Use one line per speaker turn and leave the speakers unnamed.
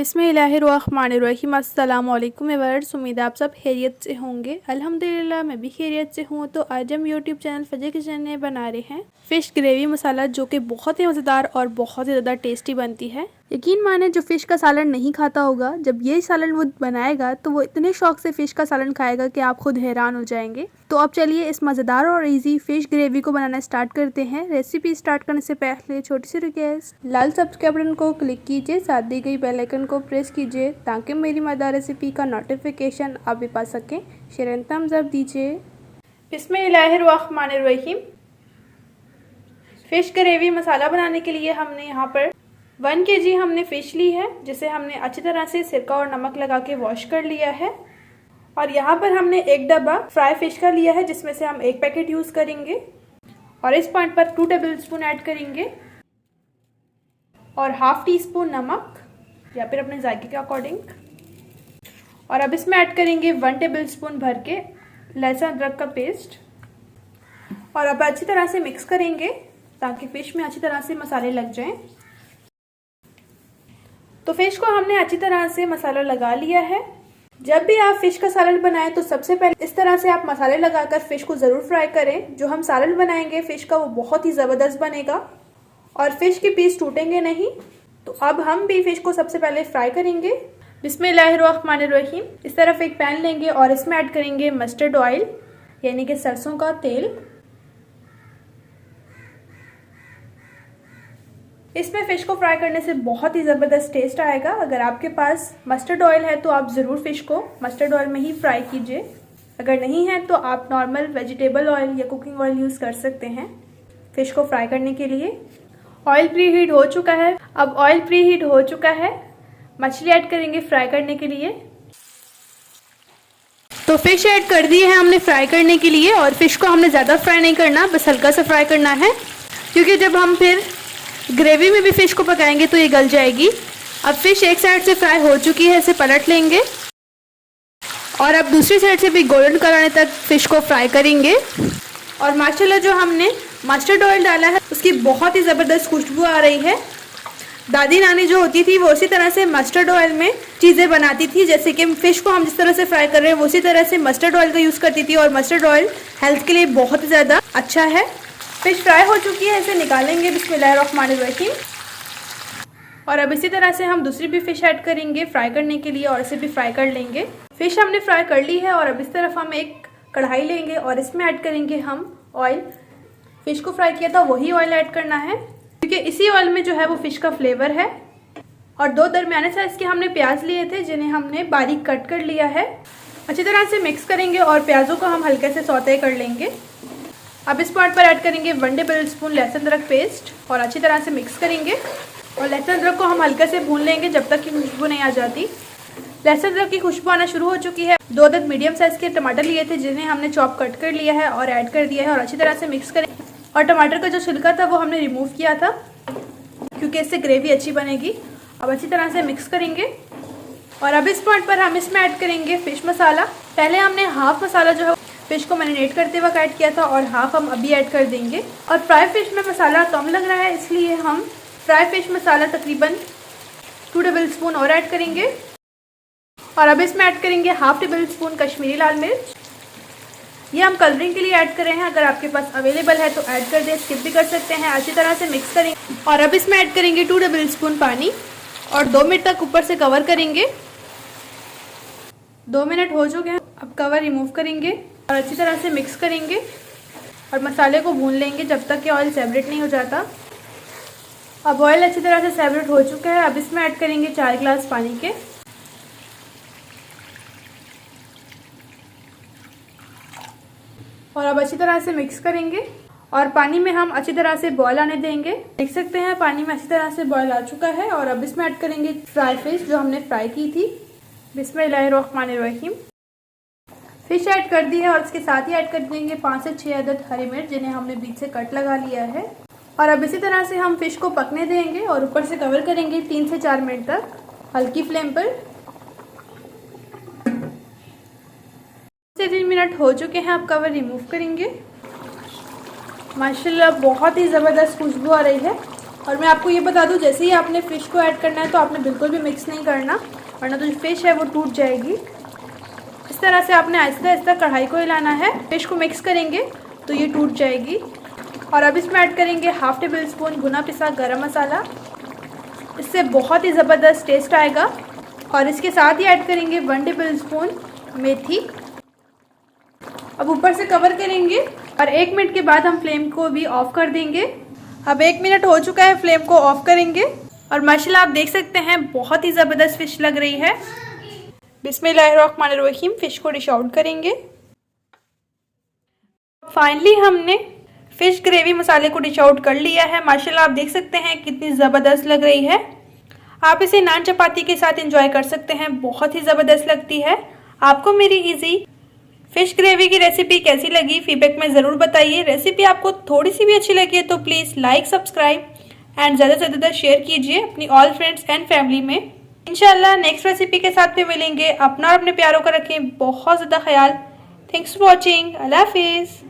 बिस्मिल्लाहिर्रहमानिर्रहीम। अस्सलाम वालेकुम व्यूअर्स, उम्मीद है आप सब खैरियत से होंगे। अल्हम्दुलिल्लाह मैं भी खैरियत से हूँ। तो आज हम यूट्यूब चैनल फजर किचन में बना रहे हैं फ़िश ग्रेवी मसाला, जो कि बहुत ही मज़ेदार और बहुत ही ज़्यादा टेस्टी बनती है। यकीन माने, जो फ़िश का सालन नहीं खाता होगा, जब ये सालन वो बनाएगा तो वो इतने शौक से फ़िश का सालन खाएगा कि आप खुद हैरान हो जाएंगे। तो अब चलिए इस मज़ेदार और इजी फ़िश ग्रेवी को बनाना स्टार्ट करते हैं। रेसिपी स्टार्ट करने से पहले छोटी सी रिक्वेस्ट, लाल सब्सक्राइब बटन को क्लिक कीजिए, साथ दी गई बेल आइकन को प्रेस कीजिए ताकि मेरी मज़ेदार रेसिपी का नोटिफिकेशन आप भी पा सकें। शेयर एंड थम्स अप दीजिए। बिस्मिल्लाहिर्रहमानिर्रहीम। फ़िश ग्रेवी मसाला बनाने के लिए हमने यहाँ पर 1 kg हमने फ़िश ली है, जिसे हमने अच्छी तरह से सिरका और नमक लगा के वॉश कर लिया है। और यहाँ पर हमने 1 डब्बा फ्राई फ़िश का लिया है, जिसमें से हम 1 पैकेट यूज़ करेंगे। और इस पॉइंट पर 2 टेबलस्पून ऐड करेंगे और हाफ टी स्पून नमक या फिर अपने जायके के अकॉर्डिंग। और अब इसमें ऐड करेंगे 1 टेबलस्पून भर के लहसुन अदरक का पेस्ट। और अब अच्छी तरह से मिक्स करेंगे ताकि फ़िश में अच्छी तरह से मसाले लग जाएं। तो फ़िश को हमने अच्छी तरह से मसाला लगा लिया है। जब भी आप फ़िश का सालन बनाएं तो सबसे पहले इस तरह से आप मसाले लगाकर फ़िश को ज़रूर फ्राई करें। जो हम सालन बनाएंगे फ़िश का, वो बहुत ही ज़बरदस्त बनेगा और फ़िश के पीस टूटेंगे नहीं। तो अब हम भी फ़िश को सबसे पहले फ्राई करेंगे। बिस्मिल्लाहिर्रहमानिर्रहीम। इस तरफ एक पैन लेंगे और इसमें ऐड करेंगे मस्टर्ड ऑयल, यानी कि सरसों का तेल। इसमें फ़िश को फ्राई करने से बहुत ही ज़बरदस्त टेस्ट आएगा। अगर आपके पास मस्टर्ड ऑयल है तो आप ज़रूर फ़िश को मस्टर्ड ऑयल में ही फ्राई कीजिए। अगर नहीं है तो आप नॉर्मल वेजिटेबल ऑयल या कुकिंग ऑयल यूज़ कर सकते हैं फ़िश को फ्राई करने के लिए। ऑयल प्री हीट हो चुका है। अब ऑयल प्री हीट हो चुका है, मछली ऐड करेंगे फ्राई करने के लिए। तो फ़िश ऐड कर दी है हमने फ्राई करने के लिए। और फ़िश को हमने ज़्यादा फ्राई नहीं करना, बस हल्का सा फ्राई करना है, क्योंकि जब हम फिर ग्रेवी में भी फ़िश को पकाएंगे तो ये गल जाएगी। अब फ़िश एक साइड से फ्राई हो चुकी है, इसे पलट लेंगे और अब दूसरी साइड से भी गोल्डन कलर आने तक फ़िश को फ्राई करेंगे। और माशाल्लाह जो हमने मस्टर्ड ऑयल डाला है उसकी बहुत ही ज़बरदस्त खुशबू आ रही है। दादी नानी जो होती थी वो उसी तरह से मस्टर्ड ऑयल में चीज़ें बनाती थी। जैसे कि फ़िश को हम जिस तरह से फ्राई कर रहे हैं वो उसी तरह से मस्टर्ड ऑयल का यूज़ करती थी। और मस्टर्ड ऑयल हेल्थ के लिए बहुत ही ज़्यादा अच्छा है। फ़िश फ्राई हो चुकी है, इसे निकालेंगे बिस्मिल्लाहिर्रहमानिर्रहीम। और अब इसी तरह से हम दूसरी भी फ़िश ऐड करेंगे फ्राई करने के लिए और इसे भी फ्राई कर लेंगे। फ़िश हमने फ्राई कर ली है और अब इस तरफ हम एक कढ़ाई लेंगे और इसमें ऐड करेंगे हम ऑयल। फ़िश को फ्राई किया था वही ऑयल ऐड करना है, क्योंकि इसी ऑयल में जो है वो फ़िश का फ्लेवर है। और 2 दरमियाने साइज़ के हमने प्याज लिए थे, जिन्हें हमने बारीक कट कर लिया है। अच्छी तरह से मिक्स करेंगे और प्याज़ों को हम हल्के से सौते कर लेंगे। अब इस पॉइंट पर ऐड करेंगे 1 टेबलस्पून लहसुन अदरक पेस्ट और अच्छी तरह से मिक्स करेंगे। और लहसुन अदरक को हम हल्के से भून लेंगे जब तक कि खुशबू नहीं आ जाती। लहसुन अदरक की खुशबू आना शुरू हो चुकी है। 2 अदद मीडियम साइज़ के टमाटर लिए थे, जिन्हें हमने चॉप कट कर लिया है और ऐड कर दिया है और अच्छी तरह से मिक्स करें। और टमाटर का जो छिलका था वो हमने रिमूव किया था, क्योंकि इससे ग्रेवी अच्छी बनेगी। अब अच्छी तरह से मिक्स करेंगे। और अब इस पॉइंट पर हम इसमें ऐड करेंगे फ़िश मसाला। पहले हमने हाफ मसाला जो है फ़िश को मैरिनेट करते वक्त ऐड किया था और हाफ हम अभी ऐड कर देंगे। और फ्राई फ़िश में मसाला कम लग रहा है, इसलिए हम फ्राई फ़िश मसाला तकरीबन 2 टेबलस्पून और ऐड करेंगे। और अब इसमें ऐड करेंगे हाफ टेबलस्पून कश्मीरी लाल मिर्च। ये हम कलरिंग के लिए ऐड कर रहे हैं, अगर आपके पास अवेलेबल है तो ऐड कर दें, स्किप भी कर सकते हैं। अच्छी तरह से मिक्स करेंगे और अब इसमें ऐड करेंगे 2 टेबलस्पून पानी और 2 मिनट तक ऊपर से कवर करेंगे। 2 मिनट हो चुके हैं, अब कवर रिमूव करेंगे और अच्छी तरह से मिक्स करेंगे और मसाले को भून लेंगे जब तक कि ऑयल सेपरेट नहीं हो जाता। अब ऑयल अच्छी तरह से सेपरेट हो चुका है। अब इसमें ऐड करेंगे 4 गिलास पानी के। और अब अच्छी तरह से मिक्स करेंगे और पानी में हम अच्छी तरह से बॉयल आने देंगे। देख सकते हैं पानी में अच्छी तरह से बॉयल आ चुका है। और अब इसमें ऐड करेंगे फ्राई फ़िश जो हमने फ्राई की थी। बिस्मिल्लाहिर्रहमानिर्रहीम। फ़िश ऐड कर दी है और इसके साथ ही ऐड कर देंगे 5 से 6 अदद हरी मिर्च, जिन्हें हमने बीच से कट लगा लिया है। और अब इसी तरह से हम फ़िश को पकने देंगे और ऊपर से कवर करेंगे 3 से 4 मिनट तक हल्की फ्लेम पर। 3 मिनट हो चुके हैं, अब कवर रिमूव करेंगे। माशाल्लाह बहुत ही ज़बरदस्त खुशबू आ रही है। और मैं आपको ये बता दूं, जैसे ही आपने फ़िश को ऐड करना है तो आपने बिल्कुल भी मिक्स नहीं करना, वरना तो जो फ़िश है वो टूट जाएगी। इस तरह से आपने आहिस्ता आहिस्ता कढ़ाई को हिलाना है। फ़िश को मिक्स करेंगे तो ये टूट जाएगी। और अब इसमें ऐड करेंगे हाफ़ टेबल स्पून भुना पिसा गरम मसाला। इससे बहुत ही ज़बरदस्त टेस्ट आएगा। और इसके साथ ही ऐड करेंगे 1 टेबल स्पून मेथी। अब ऊपर से कवर करेंगे और 1 मिनट के बाद हम फ्लेम को भी ऑफ़ कर देंगे। अब 1 मिनट हो चुका है, फ्लेम को ऑफ़ करेंगे और माशाल्लाह आप देख सकते हैं बहुत ही ज़बरदस्त फ़िश लग रही है। बिस्मिल्लाहिर्रहमानिर्रहीम, फ़िश को डिश आउट करेंगे। फाइनली हमने फ़िश ग्रेवी मसाले को डिश आउट कर लिया है। माशाल्लाह आप देख सकते हैं कितनी ज़बरदस्त लग रही है। आप इसे नान चपाती के साथ एंजॉय कर सकते हैं, बहुत ही ज़बरदस्त लगती है। आपको मेरी इजी फ़िश ग्रेवी की रेसिपी कैसी लगी फीडबैक में ज़रूर बताइए। रेसिपी आपको थोड़ी सी भी अच्छी लगी है तो प्लीज़ लाइक, सब्सक्राइब एंड ज़्यादा से ज़्यादा शेयर कीजिए अपनी ऑल फ्रेंड्स एंड फैमिली में। इंशाल्लाह नेक्स्ट रेसिपी के साथ में मिलेंगे। अपना और अपने प्यारों का रखें बहुत ज़्यादा ख्याल। Thanks for watching. अल्लाह हाफिज़।